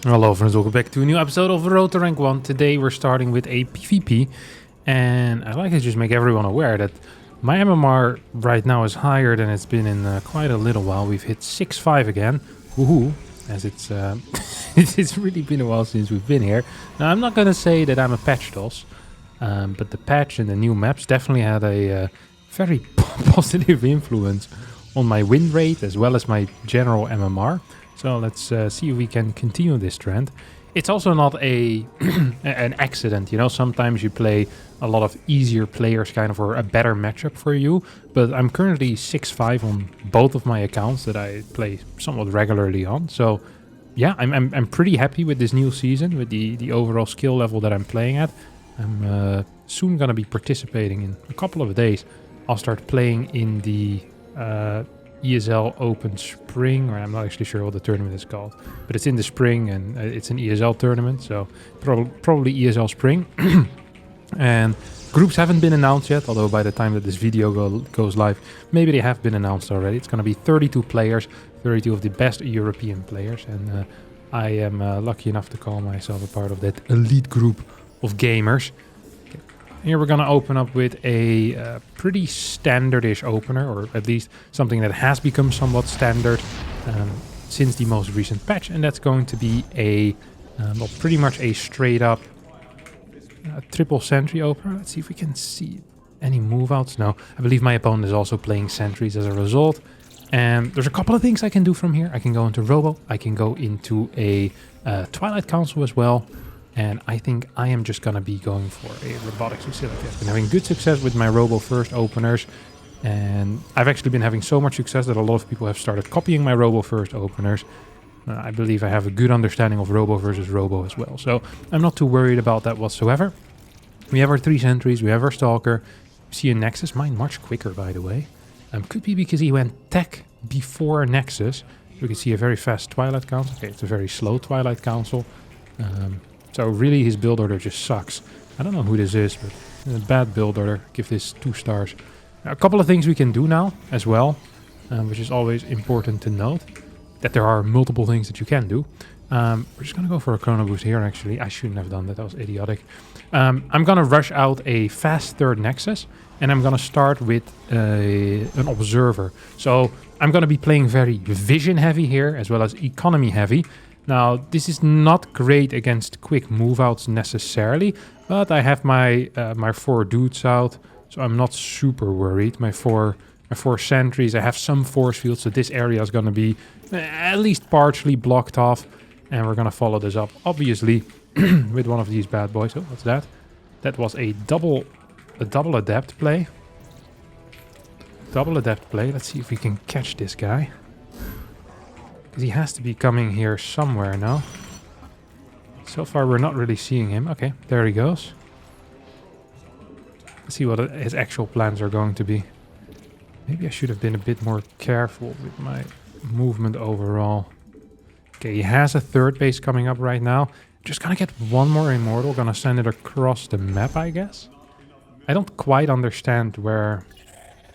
Hello friends, welcome back to a new episode of Road to Rank 1. Today we're starting with a PvP, and I'd like to just make everyone aware that my MMR right now is higher than it's been in quite a little while. We've hit 6.5 again, woohoo, as it's it's really been a while since we've been here. Now I'm not gonna say that I'm a PATCHTOSS, but the patch and the new maps definitely had a very positive influence on my win rate as well as my general MMR. So let's see if we can continue this trend. It's also not an accident, you know. Sometimes you play a lot of easier players, kind of, or a better matchup for you. But I'm currently 6.5 on both of my accounts that I play somewhat regularly on. So yeah, I'm pretty happy with this new season, with the overall skill level that I'm playing at. I'm soon gonna be participating in a couple of days. I'll start playing in the ESL Open Spring, or I'm not actually sure what the tournament is called, but it's in the spring and it's an ESL tournament, so probably ESL Spring. And groups haven't been announced yet, although by the time that this video goes live, maybe they have been announced already. It's going to be 32 players, 32 of the best European players, and I am lucky enough to call myself a part of that elite group of gamers. Here we're going to open up with a pretty standardish opener, or at least something that has become somewhat standard since the most recent patch, and that's going to be a well, pretty much a straight up triple sentry opener. Let's see if we can see any move outs. No, I believe my opponent is also playing sentries as a result. And there's a couple of things I can do from here. I can go into Robo, I can go into a Twilight Council as well. And I think I am just going to be going for a robotics facility. I've been having good success with my Robo first openers. And I've actually been having so much success that a lot of people have started copying my Robo first openers. I believe I have a good understanding of Robo versus Robo as well. So I'm not too worried about that whatsoever. We have our 3 sentries, we have our Stalker. We see a Nexus, mine much quicker by the way. Could be because he went tech before Nexus. We can see a very fast Twilight Council. Okay, it's a very slow Twilight Council. So really his build order just sucks. I don't know who this is, but a bad build order. Give this 2 stars. Now, a couple of things we can do now as well, which is always important to note, that there are multiple things that you can do. We're just going to go for a chrono boost here actually. I shouldn't have done that, that was idiotic. I'm going to rush out a fast third Nexus, and I'm going to start with an Observer. So I'm going to be playing very vision heavy here, as well as economy heavy. Now, this is not great against quick move outs necessarily, but I have my my 4 dudes out, so I'm not super worried. My four sentries, I have some force fields, so this area is going to be at least partially blocked off, and we're going to follow this up, obviously, with one of these bad boys. Oh, what's that? That was a double adept play. Double adept play. Let's see if we can catch this guy. Because he has to be coming here somewhere now. So far we're not really seeing him. Okay, there he goes. Let's see what his actual plans are going to be. Maybe I should have been a bit more careful with my movement overall. Okay, he has a third base coming up right now. Just gonna get one more Immortal. Gonna send it across the map, I guess. I don't quite understand where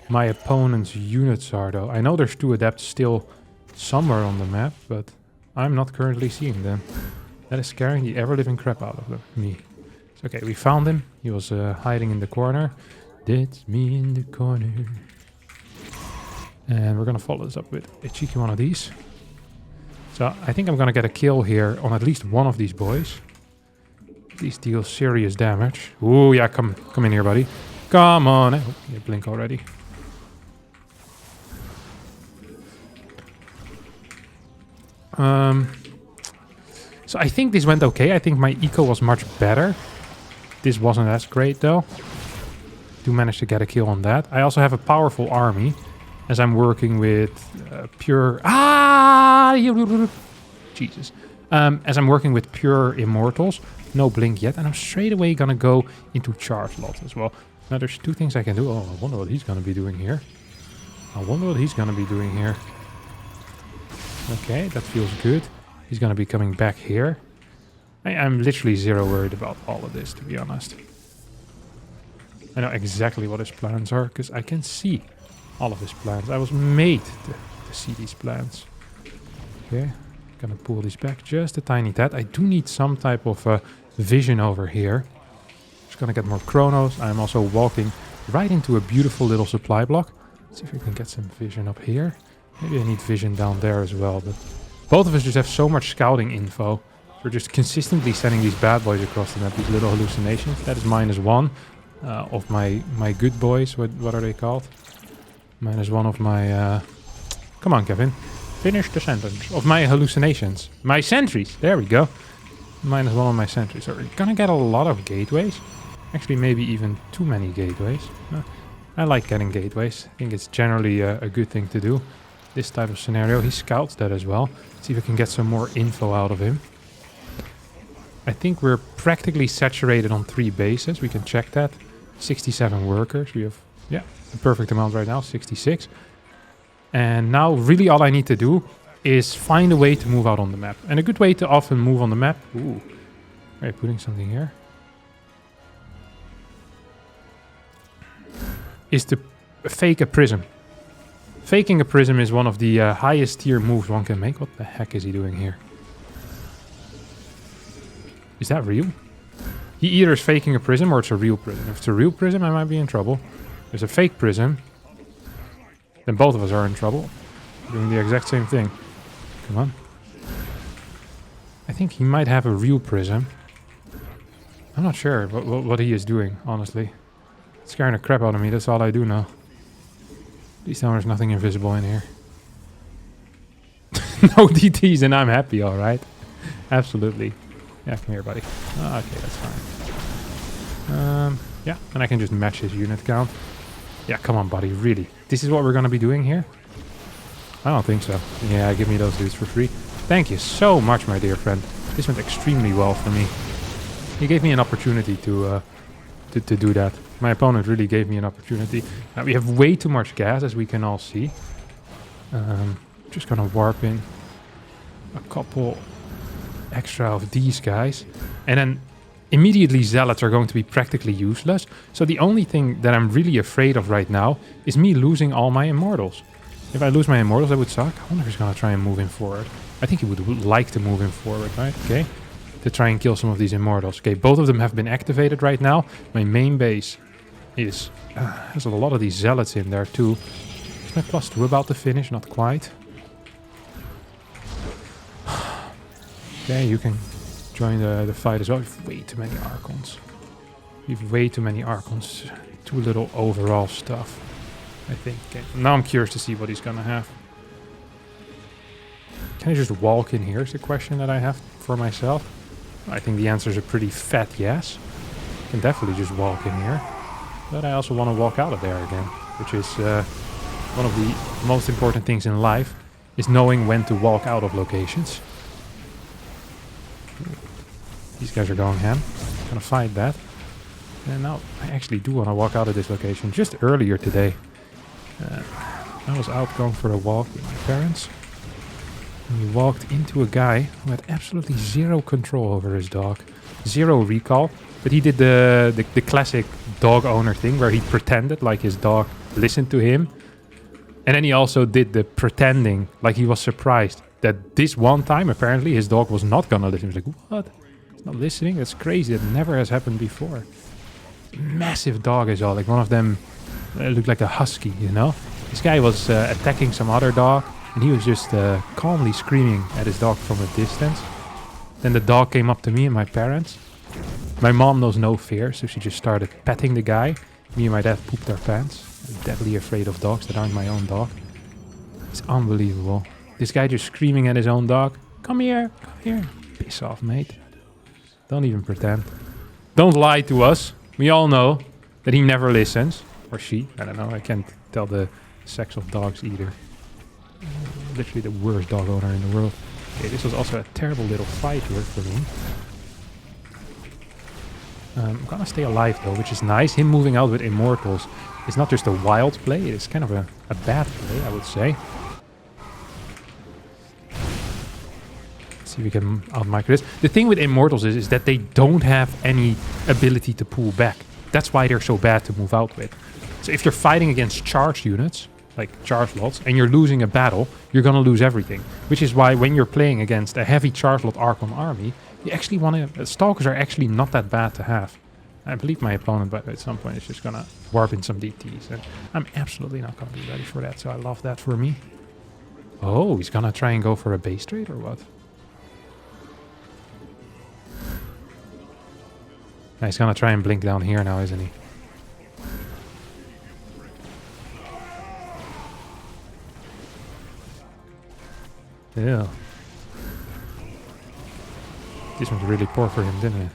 my opponent's units are, though. I know there's 2 adepts still somewhere on the map, but I'm not currently seeing them. That is scaring the ever-living crap out of me. So, okay, we found him. He was hiding in the corner. That's me in the corner. And we're gonna follow this up with a cheeky one of these. So I think I'm gonna get a kill here on at least one of these boys. These deal serious damage. Ooh, yeah, come in here, buddy. Come on. Oh, you blink already. So I think this went okay. I think my eco was much better. This wasn't as great though. Do manage to get a kill on that. I also have a powerful army, as I'm working with pure... Jesus. As I'm working with pure Immortals. No blink yet. And I'm straight away gonna go into charge lot as well. Now there's 2 things I can do. Oh, I wonder what he's gonna be doing here. Okay, that feels good. He's gonna be coming back here. I'm literally zero worried about all of this, to be honest. I know exactly what his plans are, because I can see all of his plans. I was made to see these plans. Okay. Gonna pull these back just a tiny tad. I do need some type of vision over here. Just gonna get more chronos. I'm also walking right into a beautiful little supply block. Let's see if we can get some vision up here. Maybe I need vision down there as well, but both of us just have so much scouting info. We're just consistently sending these bad boys across the map, these little hallucinations. That is -1 of my good boys. What are they called? -1 of my... come on, Kevin. Finish the sentence. Of my hallucinations. My sentries. There we go. -1 of my sentries. So we're gonna get a lot of gateways. Actually, maybe even too many gateways. I like getting gateways. I think it's generally a good thing to do. This type of scenario. He scouts that as well. Let's see if we can get some more info out of him. I think we're practically saturated on 3 bases. We can check that. 67 workers. We have, yeah, the perfect amount right now, 66. And now really all I need to do is find a way to move out on the map. And a good way to often move on the map... Ooh. Are you putting something here? Is to fake a prism. Faking a prism is one of the highest tier moves one can make. What the heck is he doing here? Is that real? He either is faking a prism or it's a real prism. If it's a real prism, I might be in trouble. If it's a fake prism, then both of us are in trouble. Doing the exact same thing. Come on. I think he might have a real prism. I'm not sure what he is doing, honestly. It's scaring the crap out of me, that's all I do know. Please tell me there's nothing invisible in here. No DTs and I'm happy, alright. Absolutely. Yeah, come here, buddy. Oh, okay, that's fine. Yeah, and I can just match his unit count. Yeah, come on, buddy, really. This is what we're gonna be doing here? I don't think so. Yeah, give me those dudes for free. Thank you so much, my dear friend. This went extremely well for me. He gave me an opportunity to do that. My opponent really gave me an opportunity. Now, we have way too much gas, as we can all see. Just gonna warp in a couple extra of these guys. And then immediately zealots are going to be practically useless. So the only thing that I'm really afraid of right now is me losing all my immortals. If I lose my immortals, that would suck. I wonder if he's gonna try and move him forward. I think he would like to move him forward, right? Okay. To try and kill some of these immortals. Okay, both of them have been activated right now. My main base is... there's a lot of these zealots in there too. Is my +2 about to finish? Not quite. Okay, you can join the fight as well. We have way too many Archons. We have way too many Archons. Too little overall stuff, I think. Okay, now I'm curious to see what he's gonna have. Can I just walk in here is the question that I have for myself. I think the answer is a pretty fat yes. I can definitely just walk in here. But I also want to walk out of there again. Which is one of the most important things in life. Is knowing when to walk out of locations. These guys are going ham. I'm gonna fight that. And now I actually do want to walk out of this location. Just earlier today. I was out going for a walk with my parents. And we walked into a guy who had absolutely zero control over his dog. Zero recall. But he did the classic dog owner thing where he pretended like his dog listened to him. And then he also did the pretending like he was surprised that this one time apparently his dog was not gonna listen. He was like, what? It's not listening? That's crazy. That never has happened before. Massive dog as well. Like one of them looked like a husky, you know? This guy was attacking some other dog. And he was just calmly screaming at his dog from a distance. Then the dog came up to me and my parents. My mom knows no fear, so she just started petting the guy. Me and my dad pooped our pants. I'm deadly afraid of dogs that aren't my own dog. It's unbelievable. This guy just screaming at his own dog. Come here, come here. Piss off, mate. Don't even pretend. Don't lie to us. We all know that he never listens. Or she. I don't know. I can't tell the sex of dogs either. Literally the worst dog owner in the world. Okay, this was also a terrible little fight here for me. I'm gonna stay alive though, which is nice. Him moving out with immortals is not just a wild play, it's kind of a bad play, I would say. Let's see if we can outmicro this. The thing with immortals is that they don't have any ability to pull back. That's why they're so bad to move out with. So if you're fighting against charged units, like charge lots, and you're losing a battle, you're gonna lose everything. Which is why when you're playing against a heavy charge lot Archon army, you actually want to... Stalkers are actually not that bad to have. I believe my opponent, but at some point, is just gonna warp in some DTs, and I'm absolutely not gonna be ready for that, so I love that for me. Oh, he's gonna try and go for a base trade, or what? He's gonna try and blink down here now, isn't he? Yeah. This one's really poor for him, didn't it?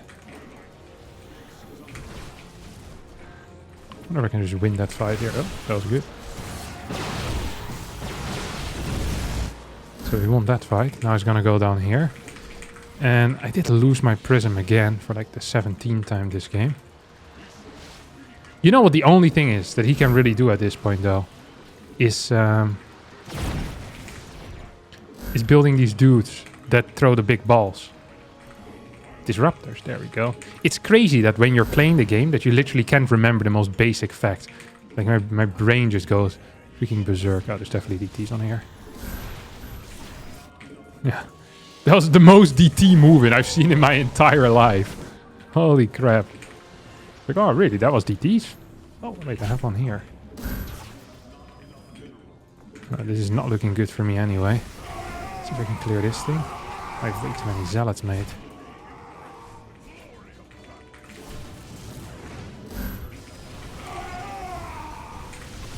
I wonder if I can just win that fight here. Oh, that was good. So he won that fight. Now he's gonna go down here. And I did lose my prism again for like the 17th time this game. You know what the only thing is that he can really do at this point though? Is building these dudes that throw the big balls. Disruptors, there we go. It's crazy that when you're playing the game that you literally can't remember the most basic facts. Like my brain just goes freaking berserk. Oh, there's definitely DTs on here. Yeah. That was the most DT movement I've seen in my entire life. Holy crap. Like, oh really, that was DTs? Oh wait, I have one here. This is not looking good for me anyway. Let's see if I can clear this thing. I have way too many zealots, mate.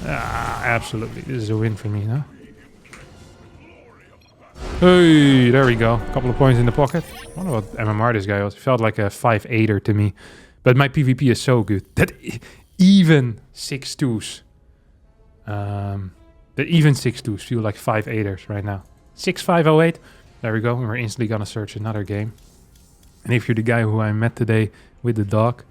Ah, absolutely. This is a win for me, no? Hey, there we go. Couple of points in the pocket. I wonder what MMR this guy was. He felt like a 5-8er to me. But my PvP is so good. That even 6-2s. That even 6-2s feel like 5-8ers right now. 6-5-08. There we go. We're instantly gonna search another game. And if you're the guy who I met today with the dog,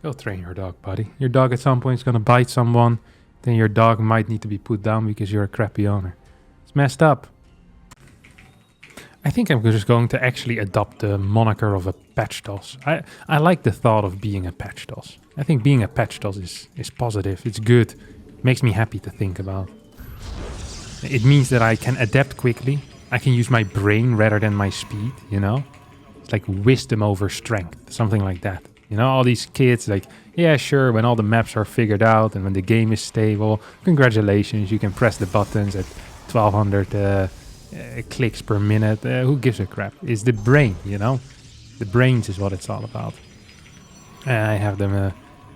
go train your dog, buddy. Your dog at some point is gonna bite someone. Then your dog might need to be put down because you're a crappy owner. It's messed up. I think I'm just going to actually adopt the moniker of a PATCHTOSS. I like the thought of being a PATCHTOSS. I think being a PATCHTOSS is positive. It's good. Makes me happy to think about. It means that I can adapt quickly. I can use my brain rather than my speed, you know? It's like wisdom over strength, something like that. You know, all these kids like, yeah, sure, when all the maps are figured out and when the game is stable, congratulations, you can press the buttons at 1200 clicks per minute. Who gives a crap? It's the brain, you know? The brains is what it's all about. I have them,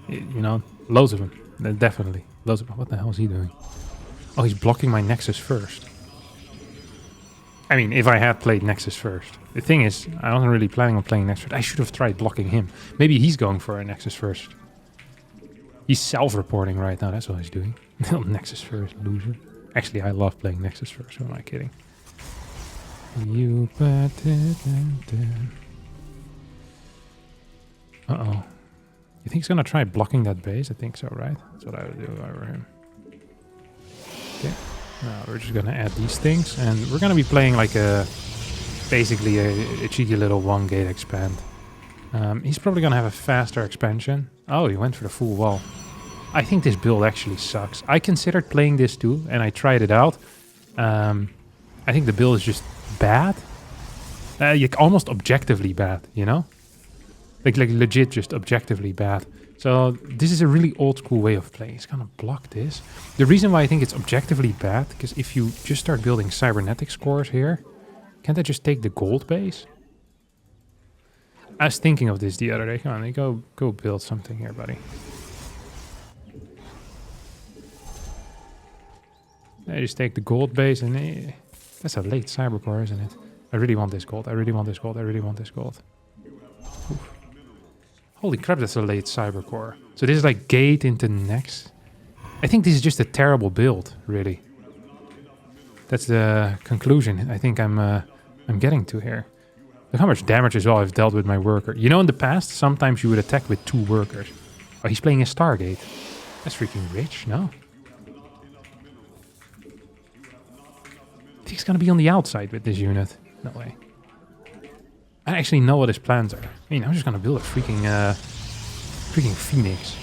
you know, loads of them. Definitely. Loads of them. What the hell is he doing? Oh, he's blocking my Nexus first. I mean, if I had played Nexus first. The thing is, I wasn't really planning on playing Nexus first. I should have tried blocking him. Maybe he's going for a Nexus first. He's self-reporting right now. That's what he's doing. Nexus first, loser. Actually, I love playing Nexus first. Who am I kidding? You bet it. Uh-oh. You think he's gonna try blocking that base? I think so, right? That's what I would do if I were him. Okay. Now we're just gonna add these things, and we're gonna be playing like basically a cheeky little 1-gate expand. He's probably gonna have a faster expansion. Oh, he went for the full wall. I think this build actually sucks. I considered playing this too, and I tried it out. I think the build is just bad. Almost objectively bad, you know? Like legit just objectively bad. So this is a really old school way of playing. It's gonna block this. The reason why I think it's objectively bad, because if you just start building cybernetic scores here, can't I just take the gold base? I was thinking of this the other day. Come on, go build something here, buddy. I just take the gold base and that's a late cybercore, isn't it? I really want this gold. I really want this gold. I really want this gold. Oof. Holy crap, that's a late cybercore. So this is like gate into next. I think this is just a terrible build, really. That's the conclusion I think I'm getting to here. Look how much damage as well I've dealt with my worker. You know, in the past, sometimes you would attack with 2 workers. Oh, he's playing a Stargate. That's freaking rich, no? I think he's gonna be on the outside with this unit. No way. I actually know what his plans are. I mean, I'm just gonna build a freaking Phoenix.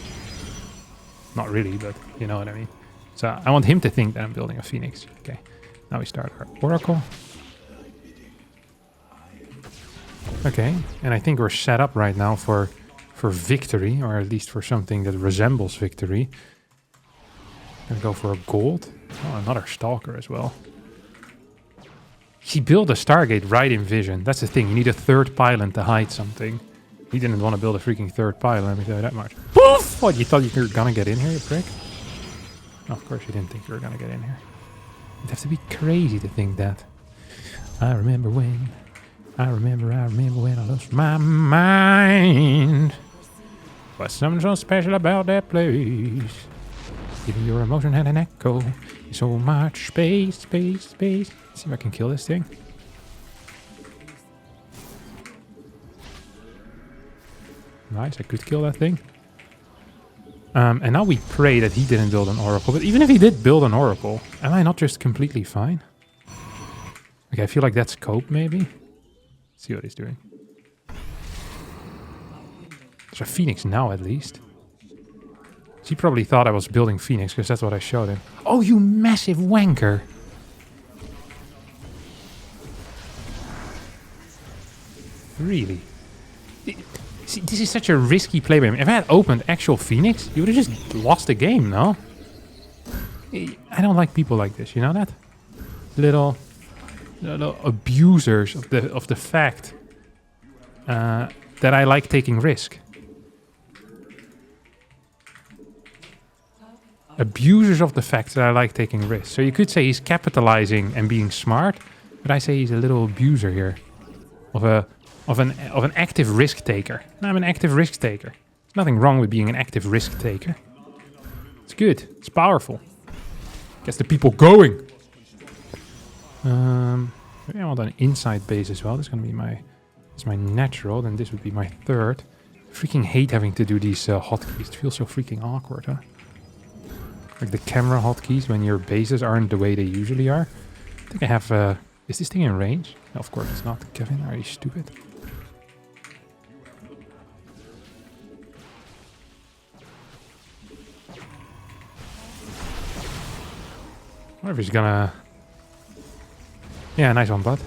Not really, but you know what I mean. So I want him to think that I'm building a Phoenix. Okay, now we start our Oracle. Okay, and I think we're set up right now for victory, or at least for something that resembles victory. Gonna go for a gold. Oh, another Stalker as well. He built a Stargate right in vision. That's the thing. You need a third pylon to hide something. He didn't want to build a freaking third pylon, let me tell you that much. Poof! What, you thought you were gonna get in here, you prick? Oh, of course you didn't think you were gonna get in here. You'd have to be crazy to think that. I remember when I lost my mind. But something so special about that place. Even your emotion had an echo. So much space, space, space. Let's see if I can kill this thing. Nice, I could kill that thing. And now we pray that he didn't build an oracle. But even if he did build an oracle, am I not just completely fine? Okay, I feel like that's cope, maybe. Let's see what he's doing. There's a Phoenix now, at least. So he probably thought I was building Phoenix, because that's what I showed him. Oh, you massive wanker! Really? See, this is such a risky play by him. If I had opened actual Phoenix, you would have just lost the game, no? I don't like people like this, you know that? Little abusers of the fact that I like taking risk. Abusers of the fact that I like taking risks. So you could say he's capitalizing and being smart, but I say he's a little abuser here of an active risk taker. And I'm an active risk taker. There's nothing wrong with being an active risk taker. It's good. It's powerful. Gets the people going. Maybe I want an inside base as well. This is gonna be my natural. Then this would be my third. I freaking hate having to do these hotkeys. It feels so freaking awkward, huh? Like the camera hotkeys when your bases aren't the way they usually are. I think I have... is this thing in range? No, of course it's not. Kevin, are you stupid? I wonder if he's gonna... Yeah, nice one, bud.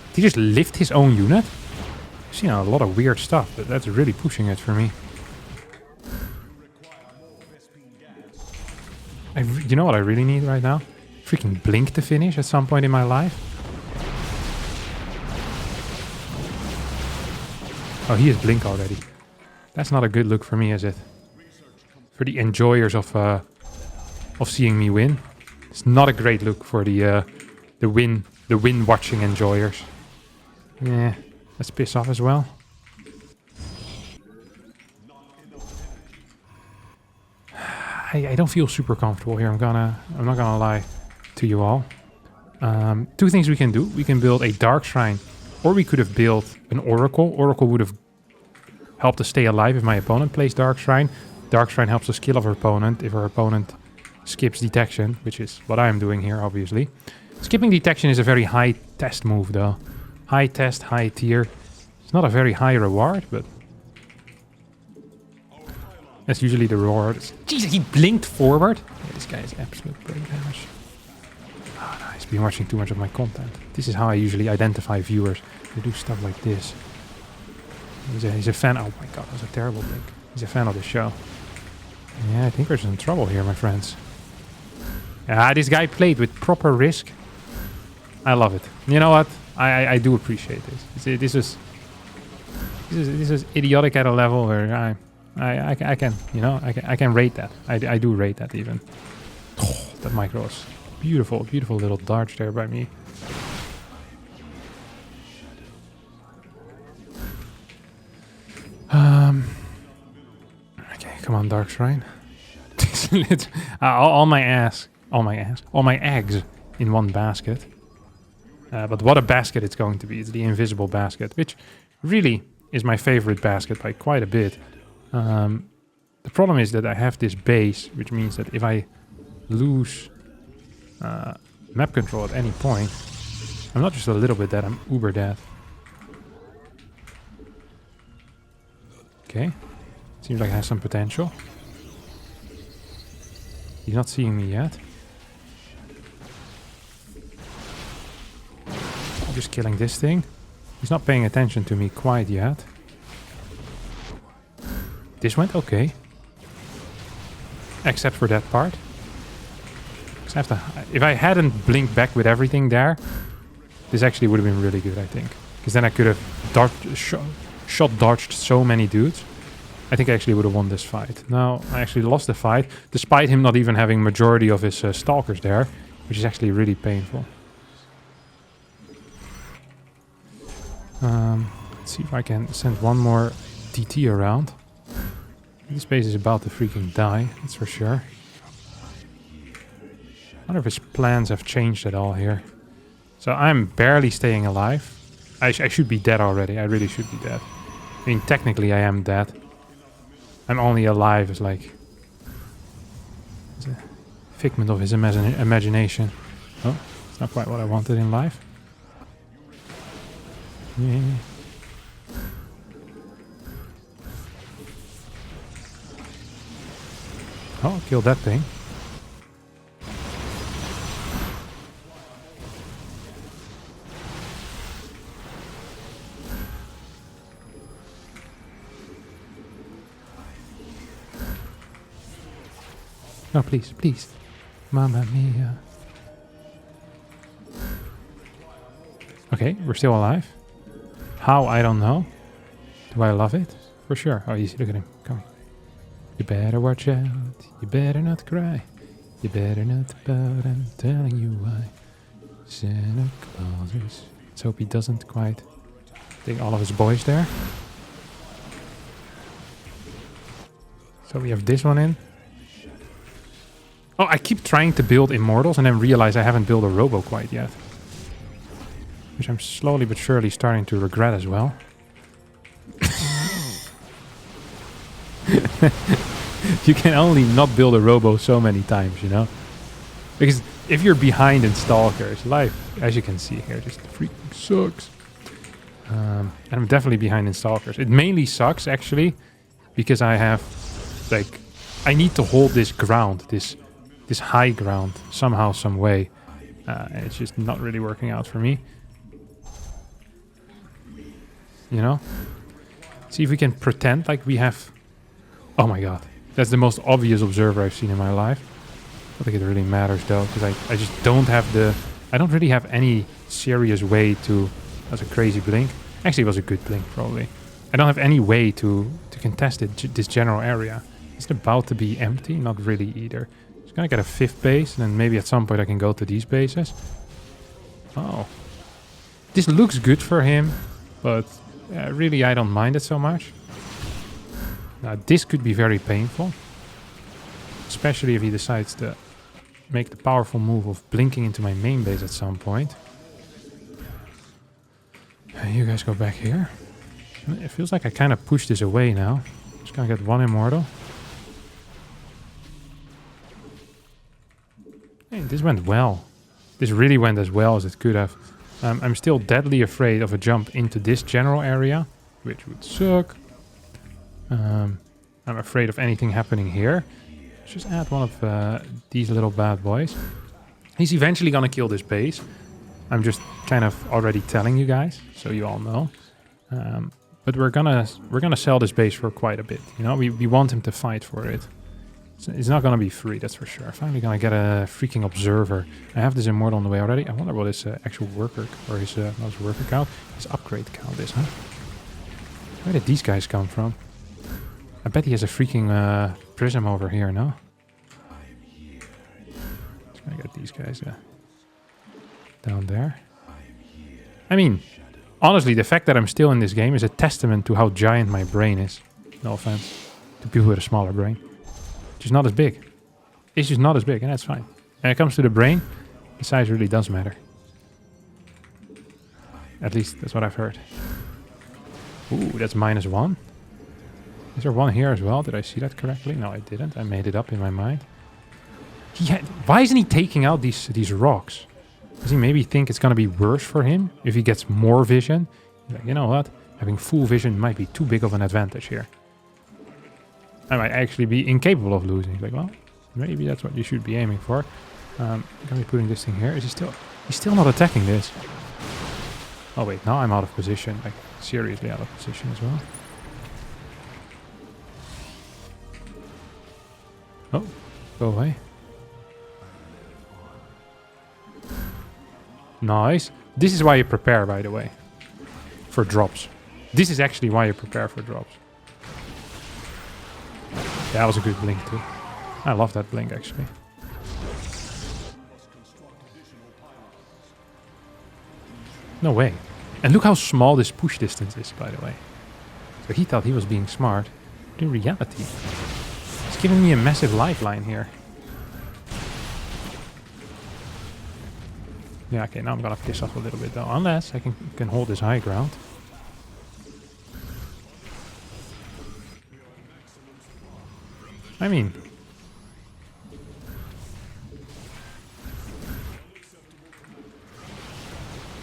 Did he just lift his own unit? I've seen a lot of weird stuff, but that's really pushing it for me. You know what I really need right now? Freaking Blink to finish at some point in my life. Oh, he is Blink already. That's not a good look for me, is it? For the enjoyers of seeing me win. It's not a great look for the win watching enjoyers. Yeah, let's piss off as well. I don't feel super comfortable here. I'm not gonna lie to you all. Two things we can do. We can build a Dark Shrine, or we could have built an Oracle. Oracle would have helped us stay alive if my opponent plays Dark Shrine. Dark Shrine helps us kill our opponent if our opponent skips detection, which is what I'm doing here, obviously. Skipping detection is a very high test move, though. High test, high tier. It's not a very high reward, but that's usually the reward. Jesus, he blinked forward. Yeah, this guy is absolute brain damage. Oh, no, he's been watching too much of my content. This is how I usually identify viewers. They do stuff like this. He's a fan. Oh my god, that was a terrible blink. He's a fan of the show. Yeah, I think we're in trouble here, my friends. This guy played with proper risk. I love it. You know what? I do appreciate this. This is idiotic at a level where I can, you know, I can rate that. I do rate that even. Oh, that micro was beautiful, beautiful little dodge there by me. Okay, come on, Dark Shrine. all my eggs in one basket. But what a basket it's going to be. It's the invisible basket, which really is my favorite basket by quite a bit. The problem is that I have this base, which means that if I lose map control at any point, I'm not just a little bit dead, I'm uber dead. Okay. Seems like it has some potential. He's not seeing me yet. I'm just killing this thing. He's not paying attention to me quite yet. This went okay. Except for that part. I have to, if I hadn't blinked back with everything there, this actually would have been really good, I think. Because then I could have shot dodged so many dudes. I think I actually would have won this fight. Now, I actually lost the fight, despite him not even having majority of his stalkers there, which is actually really painful. Let's see if I can send one more DT around. This base is about to freaking die, that's for sure. I wonder if his plans have changed at all here. So I'm barely staying alive. I should be dead already. I really should be dead. I mean, technically I am dead. I'm only alive as like... It's a figment of his imagination. Oh, it's not quite what I wanted in life. Yeah. Oh, kill that thing. No, please, please. Mamma mia. Okay, we're still alive. How, I don't know. Do I love it? For sure. Oh, easy, look at him. Come. You better watch out. You better not cry. You better not pout. I'm telling you why. Santa Claus is... Let's hope he doesn't quite take all of his boys there. So we have this one in. Oh, I keep trying to build immortals and then realize I haven't built a robo quite yet. Which I'm slowly but surely starting to regret as well. You can only not build a robo so many times, you know? Because if you're behind in stalkers, life, as you can see here, just freaking sucks. And I'm definitely behind in stalkers. It mainly sucks, actually, because I have, like, I need to hold this ground, this high ground, somehow, some way. And it's just not really working out for me. You know? See if we can pretend like we have... Oh my god. That's the most obvious observer I've seen in my life. I don't think it really matters though, because I just don't have the... I don't really have any serious way to... That's a crazy blink. Actually, it was a good blink, probably. I don't have any way to contest this general area. Is it about to be empty? Not really either. Just gonna get a 5th base, and then maybe at some point I can go to these bases. Oh. This looks good for him, but really I don't mind it so much. Now this could be very painful. Especially if he decides to make the powerful move of blinking into my main base at some point. You guys go back here. It feels like I kind of pushed this away now. Just gonna get one immortal. Hey, this went well. This really went as well as it could have. I'm still deadly afraid of a jump into this general area, which would suck. I'm afraid of anything happening here. Let's just add one of these little bad boys. He's eventually gonna kill this base. I'm just kind of already telling you guys, so you all know. But we're gonna sell this base for quite a bit. You know, we want him to fight for it. It's not gonna be free, that's for sure. Finally gonna get a freaking observer. I have this immortal on the way already. I wonder what his actual worker, or his worker count, his upgrade count is, huh? Where did these guys come from? I bet he has a freaking prism over here, no? Just gonna get these guys down there. I mean, honestly, the fact that I'm still in this game is a testament to how giant my brain is. No offense to people with a smaller brain. It's just not as big. It's just not as big, and that's fine. When it comes to the brain, the size really does matter. At least, that's what I've heard. Ooh, that's -1. Is there one here as well? Did I see that correctly? No, I didn't. I made it up in my mind. Why isn't he taking out these rocks? Does he maybe think it's going to be worse for him if he gets more vision? He's like, you know what? Having full vision might be too big of an advantage here. I might actually be incapable of losing. Like, well, maybe that's what you should be aiming for. Gonna be putting this thing here. Is he still... He's still not attacking this. Oh wait, now I'm out of position. Like, seriously out of position as well. Oh, go away. Nice. This is why you prepare, by the way. For drops. This is actually why you prepare for drops. Yeah, that was a good blink too. I love that blink actually. No way. And look how small this push distance is, by the way. So he thought he was being smart. But in reality, he's giving me a massive lifeline here. Yeah, okay, now I'm gonna piss off a little bit though. Unless I can hold this high ground. I mean...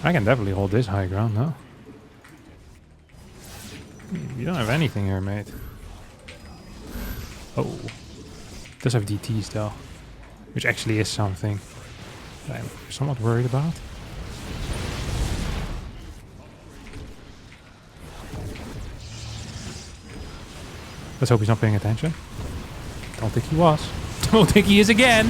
I can definitely hold this high ground, no? You don't have anything here, mate. Oh. It does have DTs though. Which actually is something that I'm somewhat worried about. Let's hope he's not paying attention. Don't think he was. Don't think he is again!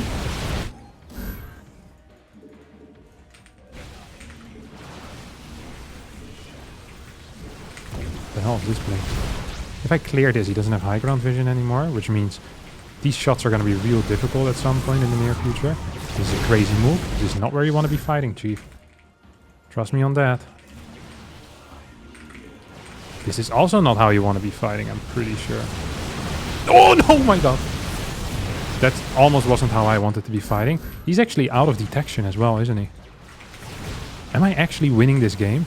The hell is this blink? If I clear this, he doesn't have high ground vision anymore, which means these shots are going to be real difficult at some point in the near future. This is a crazy move. This is not where you want to be fighting, Chief. Trust me on that. This is also not how you want to be fighting, I'm pretty sure. Oh no, my god! That almost wasn't how I wanted to be fighting. He's actually out of detection as well, isn't he? Am I actually winning this game?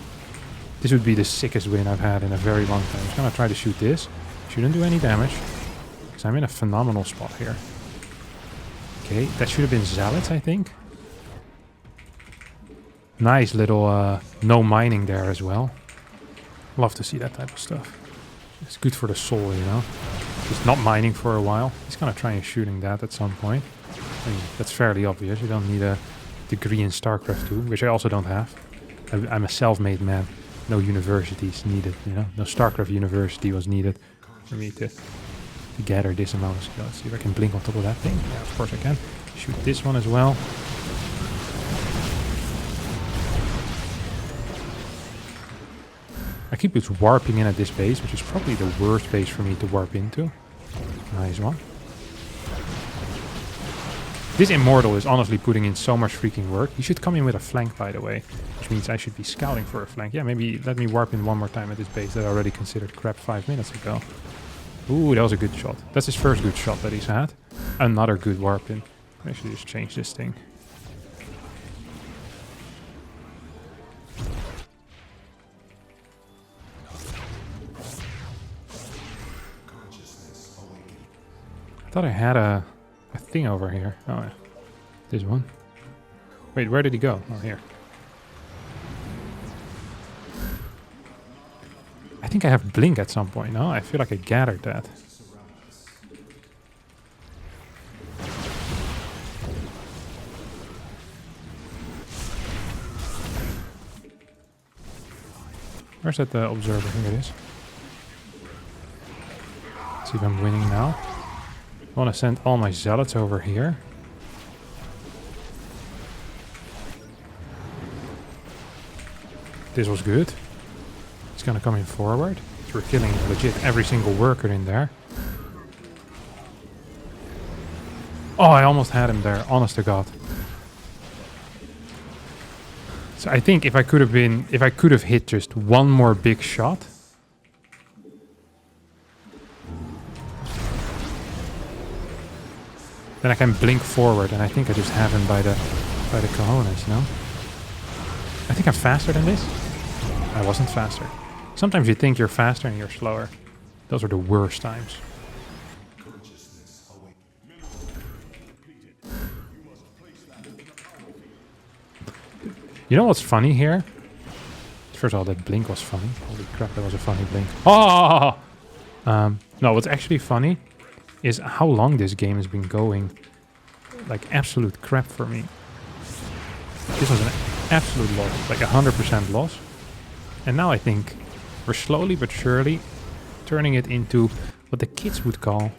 This would be the sickest win I've had in a very long time. I'm just gonna try to shoot this. Shouldn't do any damage. Because I'm in a phenomenal spot here. Okay, that should have been Zealots, I think. Nice little no mining there as well. Love to see that type of stuff. It's good for the soul, you know. Just not mining for a while. He's gonna try and shooting that at some point. I mean, that's fairly obvious. You don't need a degree in StarCraft 2, which I also don't have. I'm a self-made man. No universities needed, you know. No StarCraft university was needed for me to gather this amount of skill. Let's see if I can blink on top of that thing. Yeah, of course I can. Shoot this one as well. I keep just warping in at this base, which is probably the worst base for me to warp into. Nice one. This Immortal is honestly putting in so much freaking work. He should come in with a flank, by the way. Which means I should be scouting for a flank. Yeah, maybe let me warp in one more time at this base that I already considered crap 5 minutes ago. Ooh, that was a good shot. That's his first good shot that he's had. Another good warp in. Actually just change this thing. I thought I had a thing over here. Oh, yeah. This one. Wait, where did he go? Oh, here. I think I have blink at some point. No, I feel like I gathered that. Where's that observer? Here it is. Let's see if I'm winning now. I want to send all my zealots over here. This was good. He's gonna come in forward. So we're killing legit every single worker in there. Oh, I almost had him there, honest to God. So I think if I could have hit just one more big shot. Then I can blink forward, and I think I just have him by the cojones, no? I think I'm faster than this. I wasn't faster. Sometimes you think you're faster and you're slower. Those are the worst times. You know what's funny here? First of all, that blink was funny. Holy crap, that was a funny blink. Oh! No, what's actually funny is how long this game has been going. Like absolute crap for me. This was an absolute loss, like 100% loss. And now I think we're slowly but surely turning it into what the kids would call,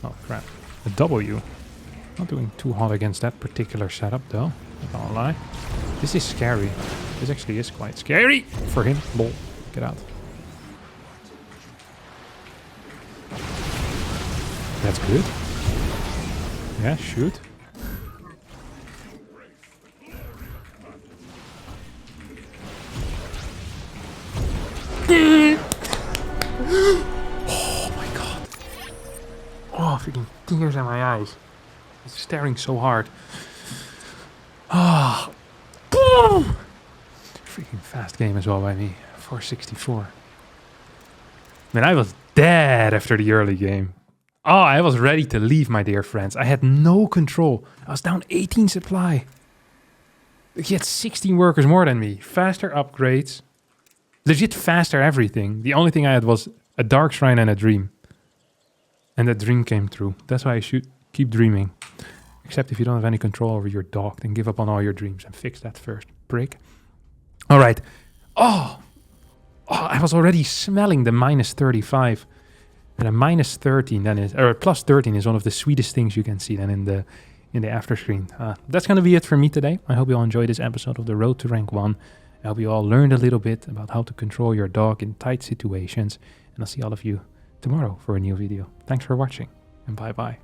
oh crap, a W. Not doing too hot against that particular setup though, not gonna lie. This is scary. This actually is quite scary for him. Lol, get out. That's good. Yeah, shoot. Oh my god. Oh, freaking tears in my eyes. It's staring so hard. Ah. Oh. Freaking fast game as well by me. 464. Man, I was dead after the early game. Oh, I was ready to leave, my dear friends. I had no control. I was down 18 supply. He had 16 workers more than me. Faster upgrades. Legit faster everything. The only thing I had was a dark shrine and a dream. And that dream came true. That's why I should keep dreaming. Except if you don't have any control over your dog, then give up on all your dreams and fix that first. Break. All right. Oh, I was already smelling the minus 35. And a minus 13 then is, or a plus 13 is one of the sweetest things you can see then in the after screen. That's going to be it for me today. I hope you all enjoyed this episode of the Road to Rank 1. I hope you all learned a little bit about how to control your dog in tight situations. And I'll see all of you tomorrow for a new video. Thanks for watching and bye bye.